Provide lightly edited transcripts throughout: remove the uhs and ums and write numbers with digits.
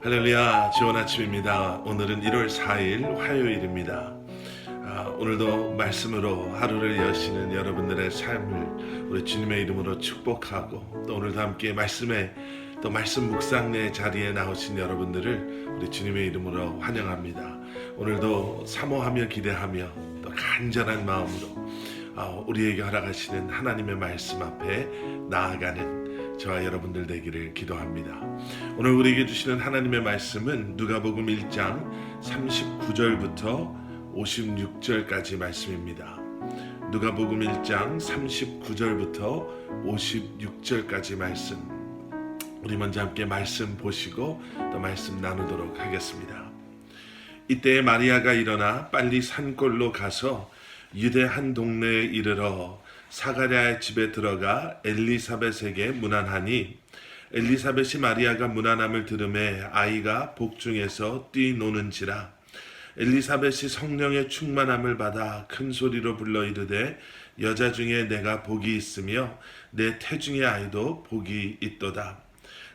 할렐루야, 좋은 아침입니다. 오늘은 1월 4일 화요일입니다. 오늘도 말씀으로 하루를 여시는 여러분들의 삶을 우리 주님의 이름으로 축복하고, 또 오늘도 함께 말씀 묵상의 자리에 나오신 여러분들을 우리 주님의 이름으로 환영합니다. 오늘도 사모하며 기대하며 또 간절한 마음으로 우리에게 허락하시는 하나님의 말씀 앞에 나아가는 저와 여러분들 되기를 기도합니다. 오늘 우리에게 주시는 하나님의 말씀은 누가복음 1장 39절부터 56절까지 말씀입니다. 누가복음 1장 39절부터 56절까지 말씀, 우리 먼저 함께 말씀 보시고 또 말씀 나누도록 하겠습니다. 이때에 마리아가 일어나 빨리 산골로 가서 유대 한 동네에 이르러 사가랴의 집에 들어가 엘리사벳에게 문안하니, 엘리사벳이 마리아가 문안함을 들음에 아이가 복중에서 뛰노는지라. 엘리사벳이 성령의 충만함을 받아 큰 소리로 불러 이르되, 여자 중에 내가 복이 있으며 내 태중의 아이도 복이 있도다.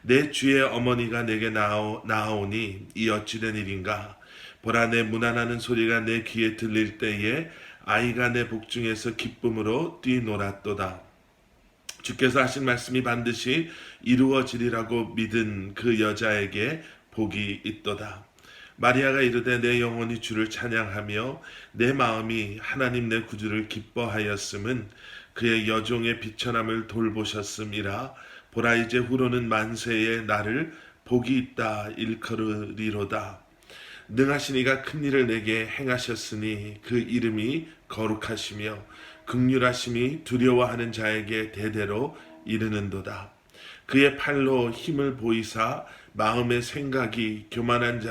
내 주의 어머니가 내게 나아오니 이 어찌된 일인가. 보라, 내 문안하는 소리가 내 귀에 들릴 때에 아이가 내 복중에서 기쁨으로 뛰놀았도다. 주께서 하신 말씀이 반드시 이루어지리라고 믿은 그 여자에게 복이 있도다. 마리아가 이르되, 내 영혼이 주를 찬양하며 내 마음이 하나님 내 구주를 기뻐하였음은 그의 여종의 비천함을 돌보셨음이라. 보라, 이제 후로는 만세에 나를 복이 있다 일컬으리로다. 능하신 이가 큰 일을 내게 행하셨으니 그 이름이 거룩하시며 긍휼하심이 두려워하는 자에게 대대로 이르는도다. 그의 팔로 힘을 보이사 마음의 생각이 교만한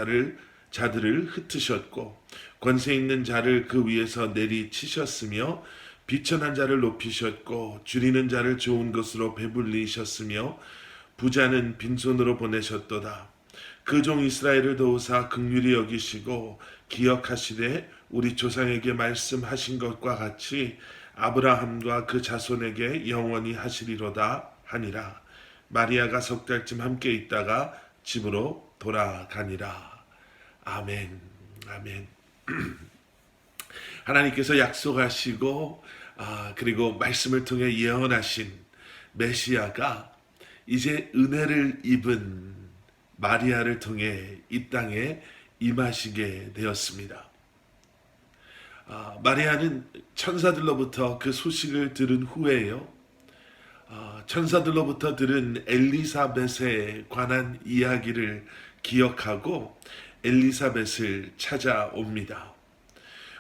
자들을 흩으셨고 권세 있는 자를 그 위에서 내리치셨으며 비천한 자를 높이셨고 줄이는 자를 좋은 것으로 배불리셨으며 부자는 빈손으로 보내셨도다. 그 종 이스라엘을 도우사 긍휼히 여기시고 기억하시되 우리 조상에게 말씀하신 것과 같이 아브라함과 그 자손에게 영원히 하시리로다 하니라. 마리아가 석 달쯤 함께 있다가 집으로 돌아가니라. 아멘. 아멘. 하나님께서 약속하시고 그리고 말씀을 통해 예언하신 메시아가 이제 은혜를 입은 마리아를 통해 이 땅에 임하시게 되었습니다. 마리아는 천사들로부터 그 소식을 들은 후에요, 천사들로부터 들은 엘리사벳에 관한 이야기를 기억하고 엘리사벳을 찾아옵니다.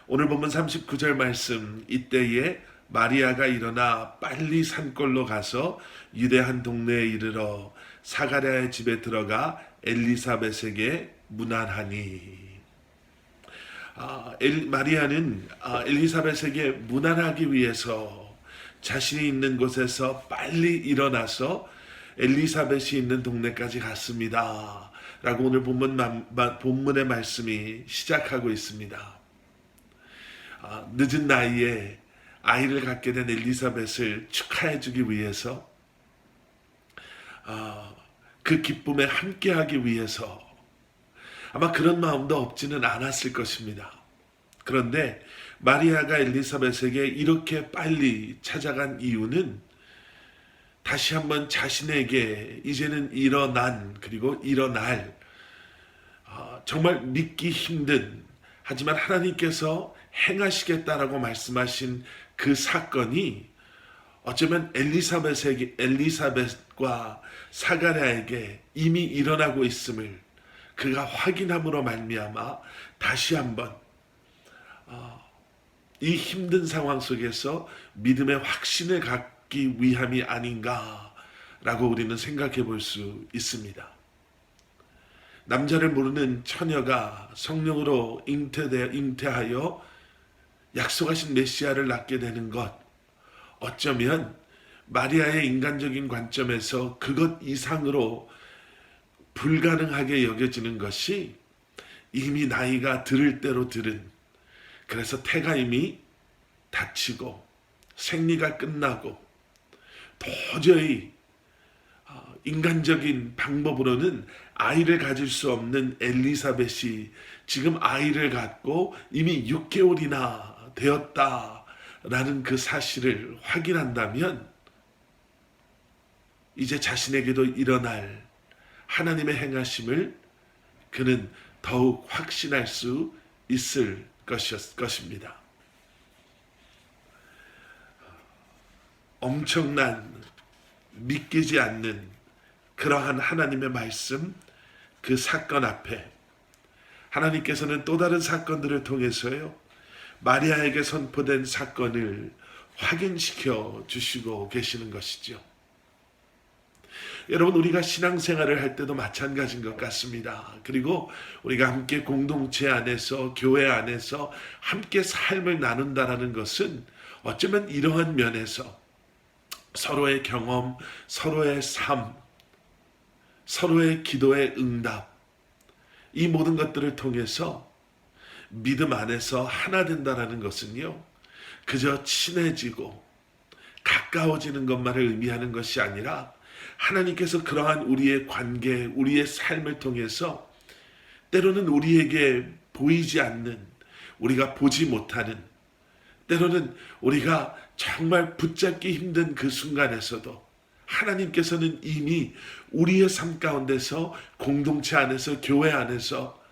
오늘 본문 39절 말씀, 이때에 마리아가 일어나 빨리 산골로 가서 유대 한 동네에 이르러 사가랴의 집에 들어가 엘리사벳에게 문안하니. 마리아는 엘리사벳에게 문안하기 위해서 자신이 있는 곳에서 빨리 일어나서 엘리사벳이 있는 동네까지 갔습니다 라고 오늘 본문의 말씀이 시작하고 있습니다. 늦은 나이에 아이를 갖게 된 엘리사벳을 축하해주기 위해서, 그 기쁨에 함께하기 위해서 아마 그런 마음도 없지는 않았을 것입니다. 그런데 마리아가 엘리사벳에게 이렇게 빨리 찾아간 이유는 다시 한번 자신에게 이제는 그리고 일어날 정말 믿기 힘든, 하지만 하나님께서 행하시겠다라고 말씀하신 그 사건이 어쩌면 엘리사벳과 사가랴에게 이미 일어나고 있음을 그가 확인함으로 말미암아 다시 한번 이 힘든 상황 속에서 믿음의 확신을 갖기 위함이 아닌가라고 우리는 생각해 볼 수 있습니다. 남자를 모르는 처녀가 성령으로 잉태하여 약속하신 메시아를 낳게 되는 것, 어쩌면 마리아의 인간적인 관점에서 그것 이상으로 불가능하게 여겨지는 것이 이미 나이가 들을 대로 들은, 그래서 태가 이미 닫히고 생리가 끝나고 도저히 인간적인 방법으로는 아이를 가질 수 없는 엘리사벳이 지금 아이를 갖고 이미 6개월이나 되었다라는 그 사실을 확인한다면 이제 자신에게도 일어날 하나님의 행하심을 그는 더욱 확신할 수 있을 것입니다. 엄청난 믿기지 않는 그러한 하나님의 말씀, 그 사건 앞에 하나님께서는 또 다른 사건들을 통해서요, 마리아에게 선포된 사건을 확인시켜 주시고 계시는 것이죠. 여러분, 우리가 신앙생활을 할 때도 마찬가지인 것 같습니다. 그리고 우리가 함께 공동체 안에서, 교회 안에서 함께 삶을 나눈다라는 것은 어쩌면 이러한 면에서 서로의 경험, 서로의 삶, 서로의 기도의 응답, 이 모든 것들을 통해서 믿음 안에서 하나 된다는 것은요, 그저 친해지고 가까워지는 것만을 의미하는 것이 아니라 하나님께서 그러한 우리의 관계, 우리의 삶을 통해서 때로는 우리에게 보이지 않는, 우리가 보지 못하는, 때로는 우리가 정말 붙잡기 힘든 그 순간에서도 하나님께서는 이미 우리의 삶 가운데서, 공동체 안에서, 교회 안에서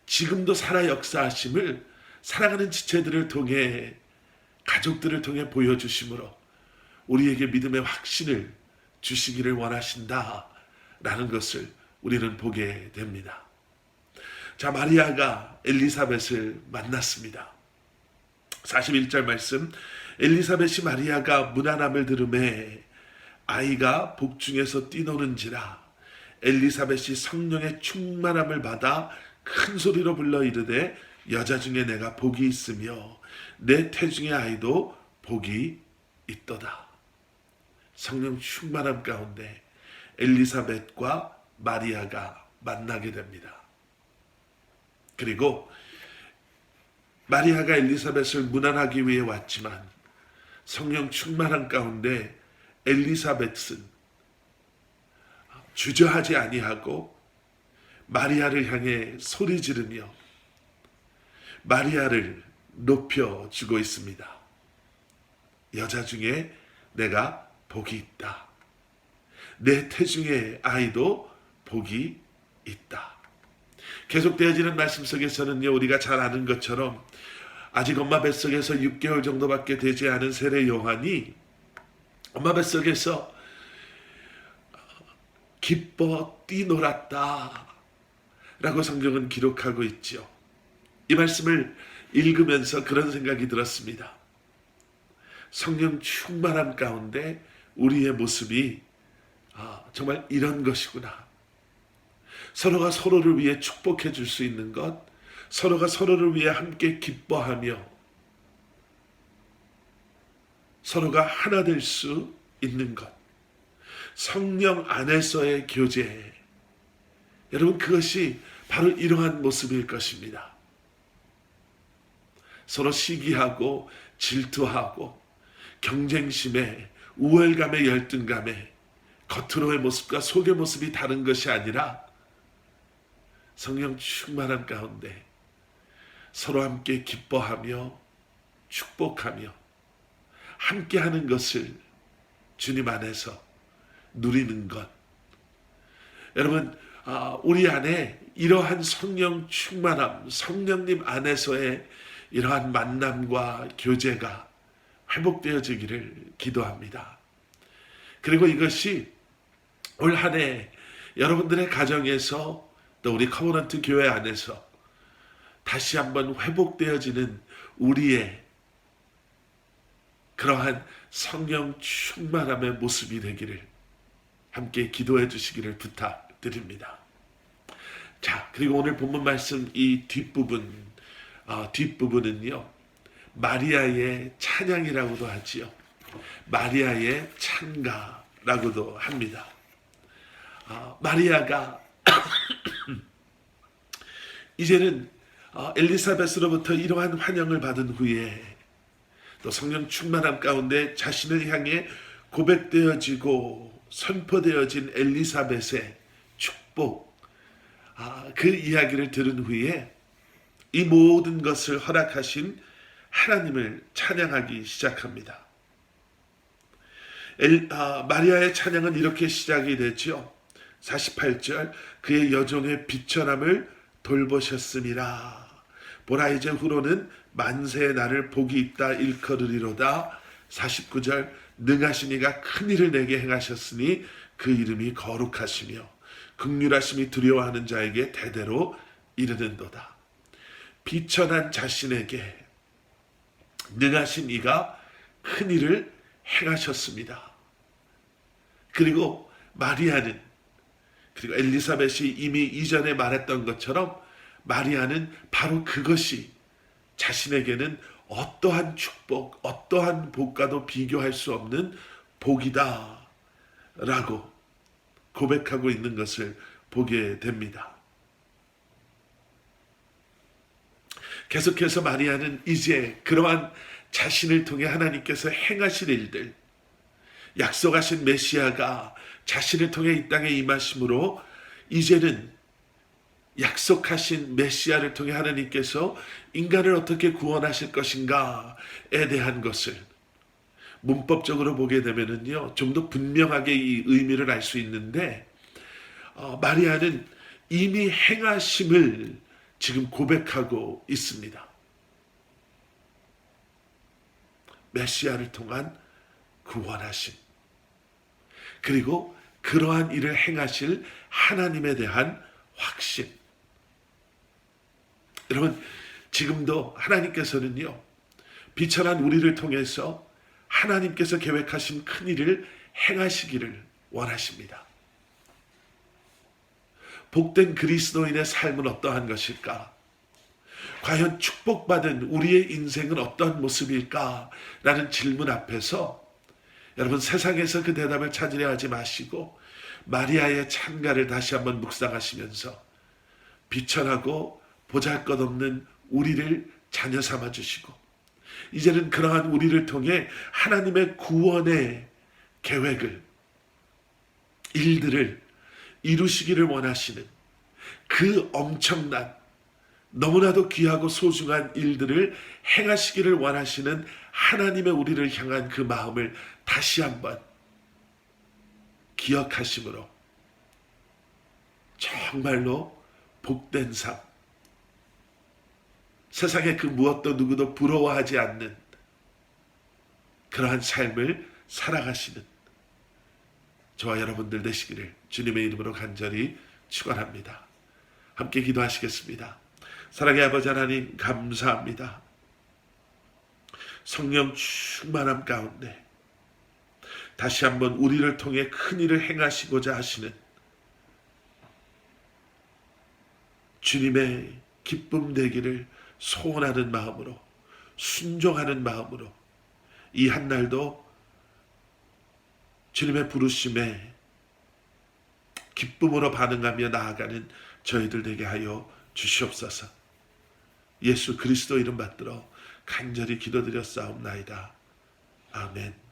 지금도 살아 역사하심을 살아가는 지체들을 통해, 가족들을 통해 보여주심으로 우리에게 믿음의 확신을 주시기를 원하신다라는 것을 우리는 보게 됩니다. 자, 마리아가 엘리사벳을 만났습니다. 41절 말씀, 엘리사벳이 마리아가 무난함을 들음에 아이가 복중에서 뛰노는지라 엘리사벳이 성령의 충만함을 받아 큰 소리로 불러 이르되 여자 중에 내가 복이 있으며 내 태중의 아이도 복이 있도다. 성령 충만함 가운데 엘리사벳과 마리아가 만나게 됩니다. 그리고 마리아가 엘리사벳을 문안하기 위해 왔지만 성령 충만함 가운데 엘리사벳은 주저하지 아니하고 마리아를 향해 소리 지르며 마리아를 높여주고 있습니다. 여자 중에 내가 복이 있다. 내 태중의 아이도 복이 있다. 계속되어지는 말씀 속에서는요, 우리가 잘 아는 것처럼 아직 엄마 뱃속에서 6개월 정도밖에 되지 않은 세례 요한이 엄마 뱃속에서 기뻐 뛰놀았다 라고 성경은 기록하고 있죠. 이 말씀을 읽으면서 그런 생각이 들었습니다. 성령 충만함 가운데 우리의 모습이 정말 이런 것이구나. 서로가 서로를 위해 축복해 줄 수 있는 것, 서로가 서로를 위해 함께 기뻐하며 서로가 하나 될 수 있는 것, 성령 안에서의 교제, 여러분 그것이 바로 이러한 모습일 것입니다. 서로 시기하고 질투하고 경쟁심에 우월감에 열등감에 겉으로의 모습과 속의 모습이 다른 것이 아니라 성령 충만한 가운데 서로 함께 기뻐하며 축복하며 함께하는 것을 주님 안에서 누리는 것. 여러분, 우리 안에 이러한 성령 충만함, 성령님 안에서의 이러한 만남과 교제가 회복되어지기를 기도합니다. 그리고 이것이 올 한 해 여러분들의 가정에서 또 우리 커버넌트 교회 안에서 다시 한번 회복되어지는 우리의 그러한 성령 충만함의 모습이 되기를 함께 기도해 주시기를 부탁드립니다. 자, 그리고 오늘 본문 말씀 이 뒷부분은요, 마리아의 찬양이라고도 하지요. 마리아의 찬가라고도 합니다. 마리아가 이제는 엘리사벳으로부터 이러한 환영을 받은 후에 또 성령 충만함 가운데 자신을 향해 고백되어지고 선포되어진 엘리사벳의 축복, 그 이야기를 들은 후에 이 모든 것을 허락하신 하나님을 찬양하기 시작합니다. 마리아의 찬양은 이렇게 시작이 되죠. 48절, 그의 여종의 비천함을 돌보셨음이라. 보라, 이제 후로는 만세의 날을 복이 있다 일컬으리로다. 49절, 능하신 이가 큰 일을 내게 행하셨으니 그 이름이 거룩하시며 긍휼하심이 두려워하는 자에게 대대로 이르는도다. 비천한 자신에게 능하신 이가 큰 일을 행하셨습니다. 그리고 마리아는, 그리고 엘리사벳이 이미 이전에 말했던 것처럼 마리아는 바로 그것이 자신에게는 어떠한 축복, 어떠한 복과도 비교할 수 없는 복이다 라고 고백하고 있는 것을 보게 됩니다. 계속해서 마리아는 이제 그러한 자신을 통해 하나님께서 행하실 일들, 약속하신 메시아가 자신을 통해 이 땅에 임하심으로 이제는 약속하신 메시아를 통해 하나님께서 인간을 어떻게 구원하실 것인가에 대한 것을 문법적으로 보게 되면은요, 좀 더 분명하게 이 의미를 알 수 있는데, 마리아는 이미 행하심을 지금 고백하고 있습니다. 메시아를 통한 구원하심, 그리고 그러한 일을 행하실 하나님에 대한 확신. 여러분, 지금도 하나님께서는요, 비천한 우리를 통해서 하나님께서 계획하신 큰 일을 행하시기를 원하십니다. 복된 그리스도인의 삶은 어떠한 것일까? 과연 축복받은 우리의 인생은 어떤 모습일까? 라는 질문 앞에서 여러분, 세상에서 그 대답을 찾으려 하지 마시고 마리아의 찬가를 다시 한번 묵상하시면서 비천하고 보잘것없는 우리를 자녀 삼아 주시고, 이제는 그러한 우리를 통해 하나님의 구원의 계획을, 일들을 이루시기를 원하시는 그 엄청난, 너무나도 귀하고 소중한 일들을 행하시기를 원하시는 하나님의 우리를 향한 그 마음을 다시 한번 기억하심으로 정말로 복된 삶, 세상의 그 무엇도 누구도 부러워하지 않는 그러한 삶을 살아가시는 저와 여러분들 되시기를 주님의 이름으로 간절히 축원합니다. 함께 기도하시겠습니다. 사랑의 아버지 하나님, 감사합니다. 성령 충만함 가운데 다시 한번 우리를 통해 큰 일을 행하시고자 하시는 주님의 기쁨 되기를 소원하는 마음으로, 순종하는 마음으로 이 한날도 주님의 부르심에 기쁨으로 반응하며 나아가는 저희들 되게 하여 주시옵소서. 예수 그리스도 이름 받들어 간절히 기도드렸사옵나이다. 아멘.